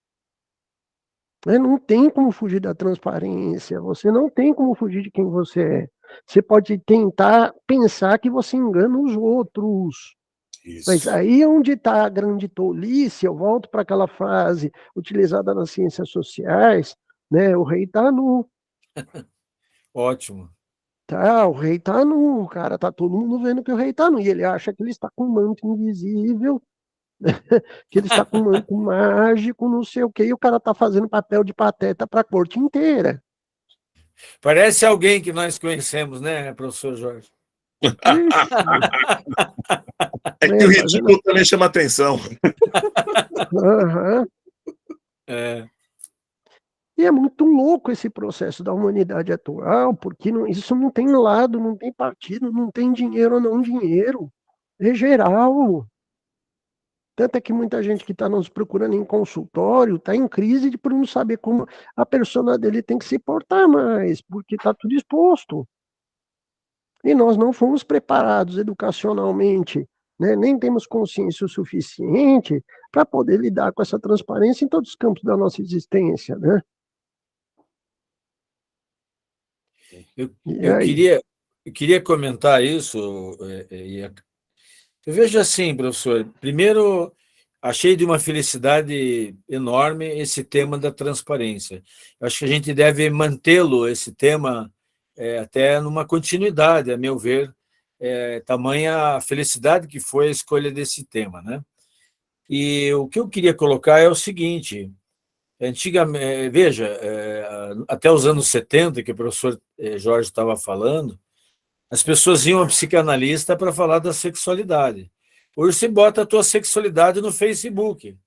Né? Não tem como fugir da transparência, você não tem como fugir de quem você é. Você pode tentar pensar que você engana os outros. Mas Isso. aí é onde está a grande tolice, eu volto para aquela frase utilizada nas ciências sociais, né? O rei está nu, Ótimo. tá? O rei está nu, cara, tá todo mundo vendo que o rei está nu, e ele acha que ele está com um manto invisível, que ele está com um manto mágico, não sei o quê, e o cara está fazendo papel de pateta para a corte inteira. Parece alguém que nós conhecemos, né, professor Jorge? Ixi, É que né, o fazendo. ridículo também chama atenção. Aham. É. E é muito louco esse processo da humanidade atual, porque isso não tem lado, não tem partido, não tem dinheiro ou não dinheiro. É geral. Tanto é que muita gente que está nos procurando em consultório está em crise por não saber como a persona dele tem que se portar mais, porque está tudo exposto. E nós não fomos preparados educacionalmente, né? Nem temos consciência o suficiente para poder lidar com essa transparência em todos os campos da nossa existência, né? Eu, E eu aí? queria, eu queria comentar isso. Eu vejo assim, professor. Primeiro, achei de uma felicidade enorme esse tema da transparência. Eu acho que a gente deve mantê-lo, esse tema, até numa continuidade, a meu ver, tamanha a felicidade que foi a escolha desse tema, né? E o que eu queria colocar é o seguinte: antigamente, veja, até os anos 70, que o professor Jorge estava falando, as pessoas iam ao psicanalista para falar da sexualidade. Hoje você bota a tua sexualidade no Facebook.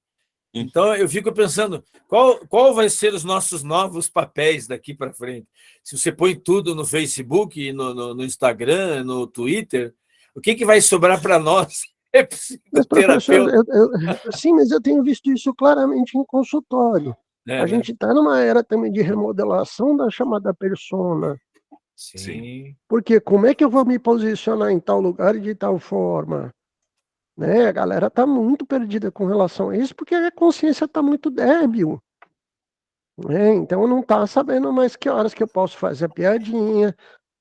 Então, eu fico pensando, qual vai ser os nossos novos papéis daqui para frente? Se você põe tudo no Facebook, no Instagram, no Twitter, o que vai sobrar para nós? É Mas, professor, psicoterapeuta. sim, mas eu tenho visto isso claramente em consultório. A Né? gente está numa era também de remodelação da chamada persona. Sim. Sim. Porque como é que eu vou me posicionar em tal lugar e de tal forma? Né? A galera está muito perdida com relação a isso, porque a consciência está muito débil. Né? Então não está sabendo mais que horas que eu posso fazer a piadinha.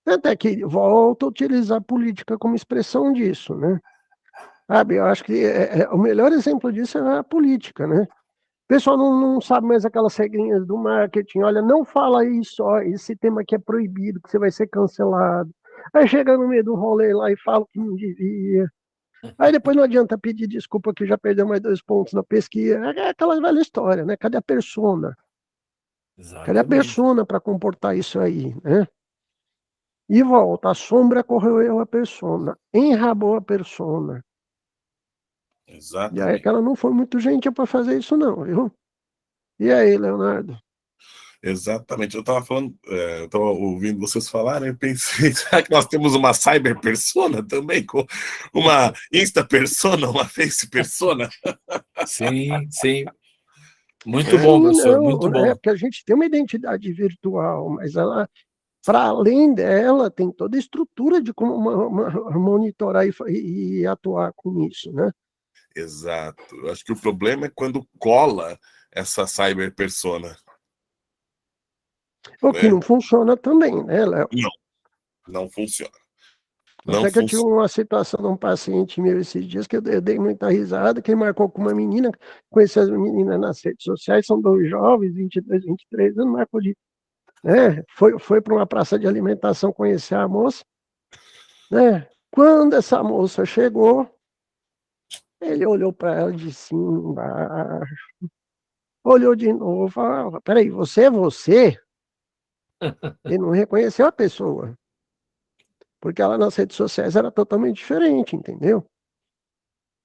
Até que volta a utilizar a política como expressão disso, né? Sabe, eu acho que o melhor exemplo disso é a política, né? O pessoal não sabe mais aquelas regrinhas do marketing. Olha, não fala isso, ó, esse tema aqui é proibido, que você vai ser cancelado. Aí chega no meio do rolê lá e fala que não devia. Aí depois não adianta pedir desculpa que já perdeu mais 2 pontos na pesquisa. É aquela velha história, né? Cadê a persona? Cadê a Exatamente. persona para comportar isso aí, né? E volta, a sombra corroeu a persona, enrabou a persona. E aí que Exatamente. ela não foi muito gentil para fazer isso não, viu? E aí, Leonardo? Exatamente. Eu estava falando, eu estava ouvindo vocês falarem, eu pensei, será que nós temos uma cyber persona também? Com uma insta persona, uma face persona? Sim, sim. Muito É, bom, Sim, professor, não, muito né? bom. Porque a gente tem uma identidade virtual, mas ela, para além dela, tem toda a estrutura de como monitorar e atuar com isso, né? exato. Eu acho que o problema é quando cola essa cyber persona, O que né? não funciona também, né, Léo? Não, não funciona. Não Até que eu tive funciona. uma situação de um paciente meu esses dias que eu dei muita risada, que ele marcou com uma menina, conheci as meninas nas redes sociais, são 2 jovens, 22, 23 anos, marcou de, né, foi para uma praça de alimentação conhecer a moça, né? Quando essa moça chegou, ele olhou para ela de cima, embaixo, olhou de novo, falou, peraí, você é você? Ele não reconheceu a pessoa, porque ela nas redes sociais era totalmente diferente, entendeu?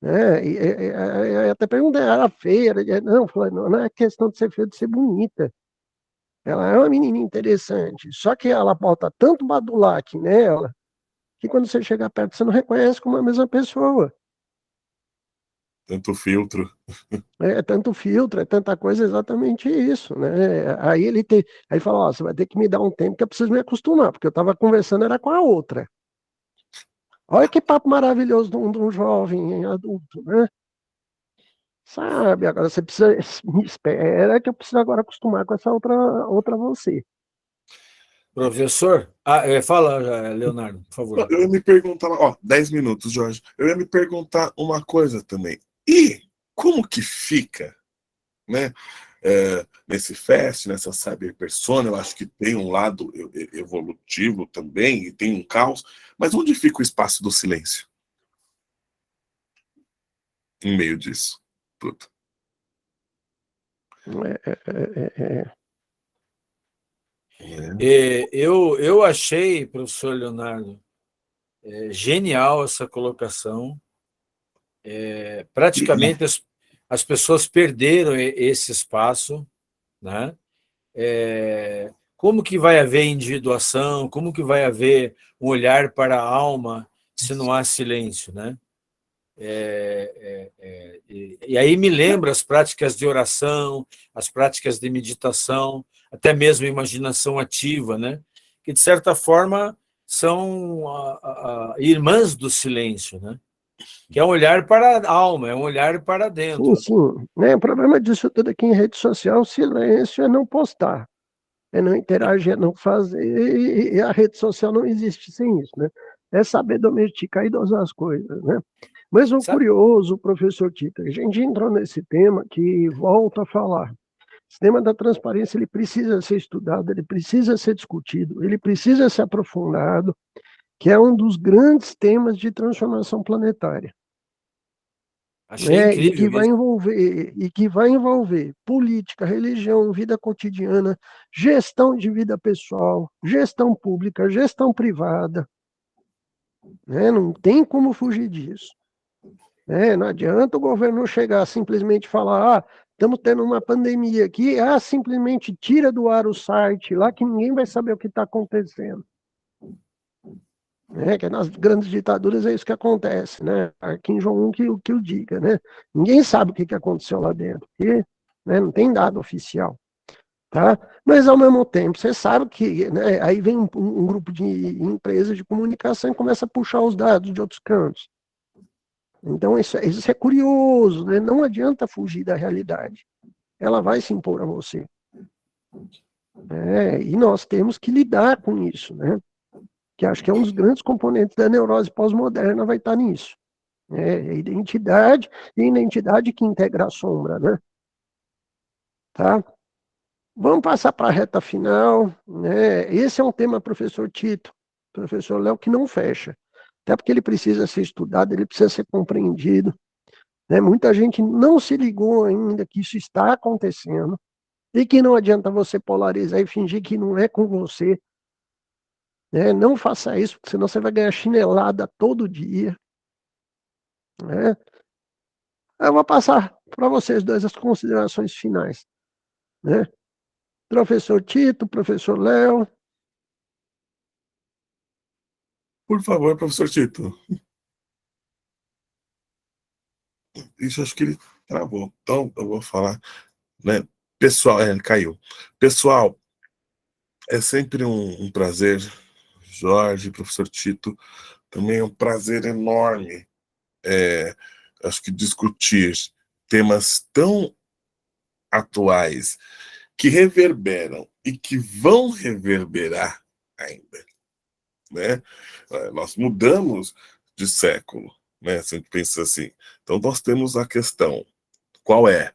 Eu até perguntei, era feia? Não, falei, não é questão de ser feia, de ser bonita. Ela é uma menina interessante, só que ela bota tanto badulaque nela, que quando você chega perto, você não reconhece como a mesma pessoa. Tanto filtro. É tanto filtro, é tanta coisa, exatamente isso, né? Aí fala, ó, você vai ter que me dar um tempo que eu preciso me acostumar, porque eu estava conversando era com a outra. Olha que papo maravilhoso de um jovem adulto, né? Sabe, agora você precisa, me espera que eu preciso agora acostumar com essa outra você. Professor, fala, Leonardo, por favor. Eu ia me perguntar, ó, 10 minutos, Jorge. Eu ia me perguntar uma coisa também. E como que fica, né? Nesse FAST, nessa cyber persona, eu acho que tem um lado evolutivo também, e tem um caos, mas onde fica o espaço do silêncio em meio disso tudo? É, é, é, é. É. Eu achei, professor Leonardo, genial essa colocação. E, Praticamente as pessoas perderam esse espaço, né? Como que vai haver individuação? Como que vai haver um olhar para a alma se não há silêncio, né? E aí me lembra as práticas de oração, as práticas de meditação, até mesmo imaginação ativa, né? Que, de certa forma, são irmãs do silêncio, né? Que é um olhar para a alma, é um olhar para Sim, dentro. sim. Né? O problema disso tudo aqui em rede social, o silêncio é não postar, é não interagir, é não fazer, e a rede social não existe sem isso, né? É saber domesticar e dosar as coisas, né? Mas o Sabe? curioso, professor Tita, a gente entrou nesse tema que volta a falar. O tema da transparência ele precisa ser estudado, ele precisa ser discutido, ele precisa ser aprofundado, que é um dos grandes temas de transformação planetária, Achei né? incrível isso. E que vai envolver política, religião, vida cotidiana, gestão de vida pessoal, gestão pública, gestão privada, né? Não tem como fugir disso. Né? Não adianta o governo chegar simplesmente falar, estamos tendo uma pandemia aqui, simplesmente tira do ar o site lá que ninguém vai saber o que está acontecendo. Né? Que nas grandes ditaduras é isso que acontece, né? A Kim Jong-un que o diga, né? Ninguém sabe o que aconteceu lá dentro, porque, né, não tem dado oficial, tá? Mas ao mesmo tempo, você sabe que, né, aí vem um grupo de empresas de comunicação e começa a puxar os dados de outros cantos. Então isso é curioso, né? Não adianta fugir da realidade, ela vai se impor a você. E nós temos que lidar com isso, né? Que acho que é um dos grandes componentes da neurose pós-moderna vai estar nisso. É identidade e identidade que integra a sombra, né? Tá? Vamos passar para a reta final, né? Esse é um tema, professor Tito, professor Léo, que não fecha. Até porque ele precisa ser estudado, ele precisa ser compreendido, né? Muita gente não se ligou ainda que isso está acontecendo e que não adianta você polarizar e fingir que não é com você, né? Não faça isso, porque senão você vai ganhar chinelada todo dia, né? Eu vou passar para vocês dois as considerações finais, né? Professor Tito, professor Léo. Por favor, professor Tito. Isso acho que ele travou. Então, eu vou falar, né? Pessoal, ele caiu. Pessoal, é sempre um prazer, Jorge, professor Tito, também é um prazer enorme, acho que discutir temas tão atuais que reverberam e que vão reverberar ainda, né? Nós mudamos de século, né? Se a gente pensa assim. Então, nós temos a questão, qual é?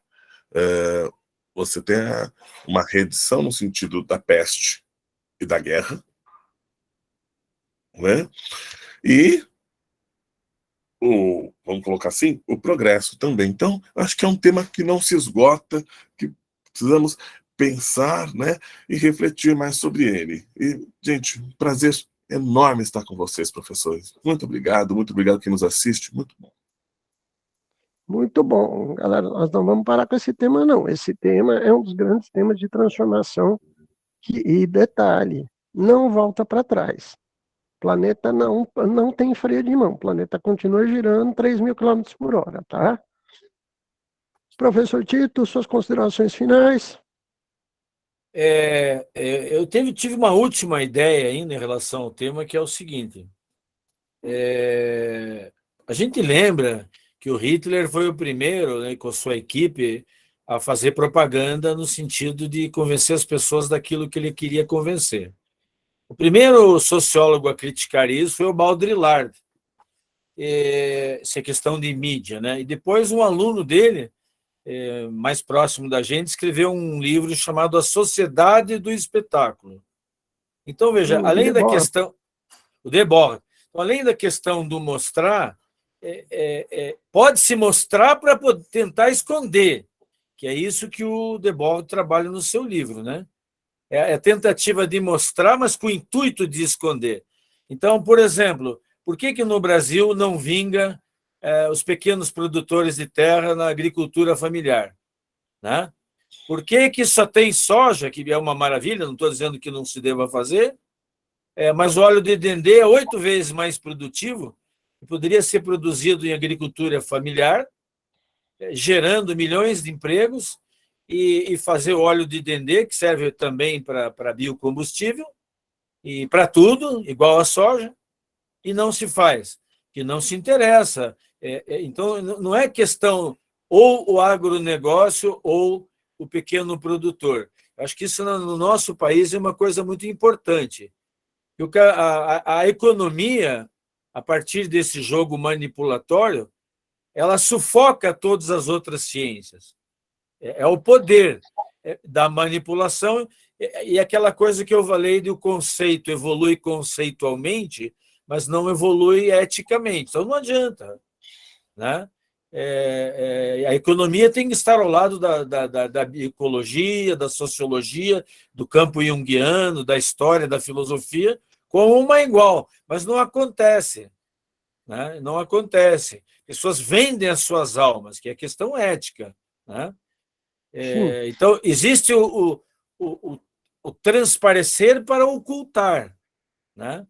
Você tem uma reedição no sentido da peste e da guerra, né? E vamos colocar assim, o progresso também. Então, acho que é um tema que não se esgota, que precisamos pensar, né, e refletir mais sobre ele. E, gente, um prazer enorme estar com vocês, professores. Muito obrigado quem nos assiste, muito bom. Muito bom, galera. Nós não vamos parar com esse tema, não. Esse tema é um dos grandes temas de transformação e detalhe, não volta para trás. O planeta não tem freio de mão. O planeta continua girando 3.000 km por hora, tá? Professor Tito, suas considerações finais? Eu tive uma última ideia ainda em relação ao tema, que é o seguinte. A gente lembra que o Hitler foi o primeiro, né, com sua equipe, a fazer propaganda no sentido de convencer as pessoas daquilo que ele queria convencer. O primeiro sociólogo a criticar isso foi o Baudrillard, essa questão de mídia, né? E depois um aluno dele, mais próximo da gente, escreveu um livro chamado A Sociedade do Espetáculo. Então, veja, além da questão... O Debord. Então, além da questão do mostrar, pode-se mostrar para tentar esconder, que é isso que o Debord trabalha no seu livro, né? É a tentativa de mostrar, mas com o intuito de esconder. Então, por exemplo, por que no Brasil não vinga os pequenos produtores de terra na agricultura familiar, né? Por que só tem soja, que é uma maravilha, não estou dizendo que não se deva fazer, mas o óleo de dendê é 8 vezes mais produtivo e poderia ser produzido em agricultura familiar, gerando milhões de empregos e fazer o óleo de dendê, que serve também para biocombustível e para tudo, igual a soja, e não se faz, que não se interessa. Então, não é questão ou o agronegócio ou o pequeno produtor. Acho que isso no nosso país é uma coisa muito importante. A economia, a partir desse jogo manipulatório, ela sufoca todas as outras ciências. É o poder da manipulação e aquela coisa que eu falei do conceito evolui conceitualmente, mas não evolui eticamente. Então, não adianta, né? A economia tem que estar ao lado da ecologia, da sociologia, do campo junguiano, da história, da filosofia, como uma igual, mas não acontece, né? Não acontece. Pessoas vendem as suas almas, que é questão ética, né? Então, existe o transparecer para ocultar, né?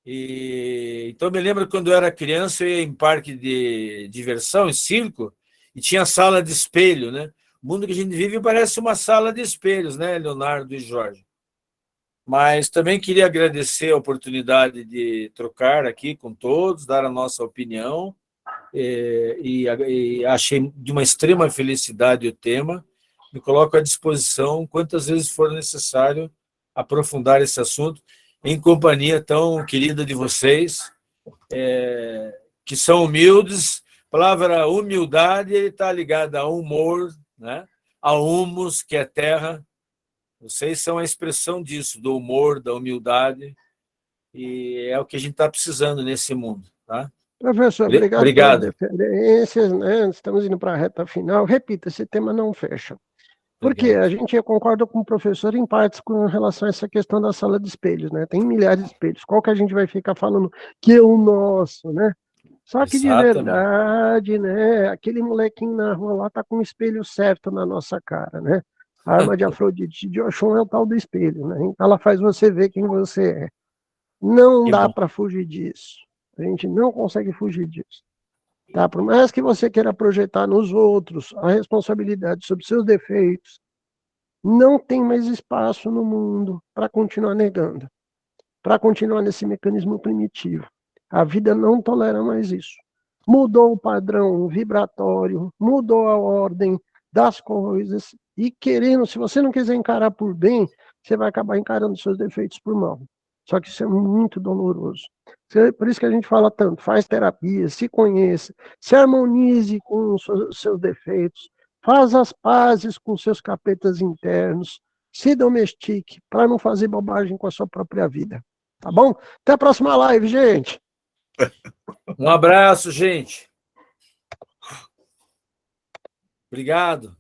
Então, me lembro quando eu era criança, eu ia em parque de diversão, em circo, e tinha sala de espelho, né? O mundo que a gente vive parece uma sala de espelhos, né, Leonardo e Jorge? Mas também queria agradecer a oportunidade de trocar aqui com todos, dar a nossa opinião, e achei de uma extrema felicidade o tema. Me coloco à disposição quantas vezes for necessário aprofundar esse assunto, em companhia tão querida de vocês, que são humildes. A palavra humildade está ligada a humor, né? A humus, que é terra. Vocês são a expressão disso, do humor, da humildade, e é o que a gente está precisando nesse mundo. Tá? Professor, obrigado pelas Obrigado. referências, né? Estamos indo para a reta final. Repita, esse tema não fecha. Porque Obrigado. a gente concorda com o professor em partes com relação a essa questão da sala de espelhos, né? Tem milhares de espelhos. Qual que a gente vai ficar falando que é o nosso, né? Só que de Exatamente. verdade, né? Aquele molequinho na rua lá tá com o espelho certo na nossa cara, né? A arma de Afrodite de Oxum é o tal do espelho, né? Então ela faz você ver quem você é. Não Que dá bom. para fugir disso. A gente não consegue fugir disso. Tá? Por mais que você queira projetar nos outros a responsabilidade sobre seus defeitos, não tem mais espaço no mundo para continuar negando, para continuar nesse mecanismo primitivo. A vida não tolera mais isso. Mudou o padrão vibratório, mudou a ordem das coisas, e querendo, se você não quiser encarar por bem, você vai acabar encarando seus defeitos por mal. Só que isso é muito doloroso. Por isso que a gente fala tanto, faz terapia, se conheça, se harmonize com os seus defeitos, faz as pazes com seus capetas internos, se domestique para não fazer bobagem com a sua própria vida. Tá bom? Até a próxima live, gente. Um abraço, gente. Obrigado.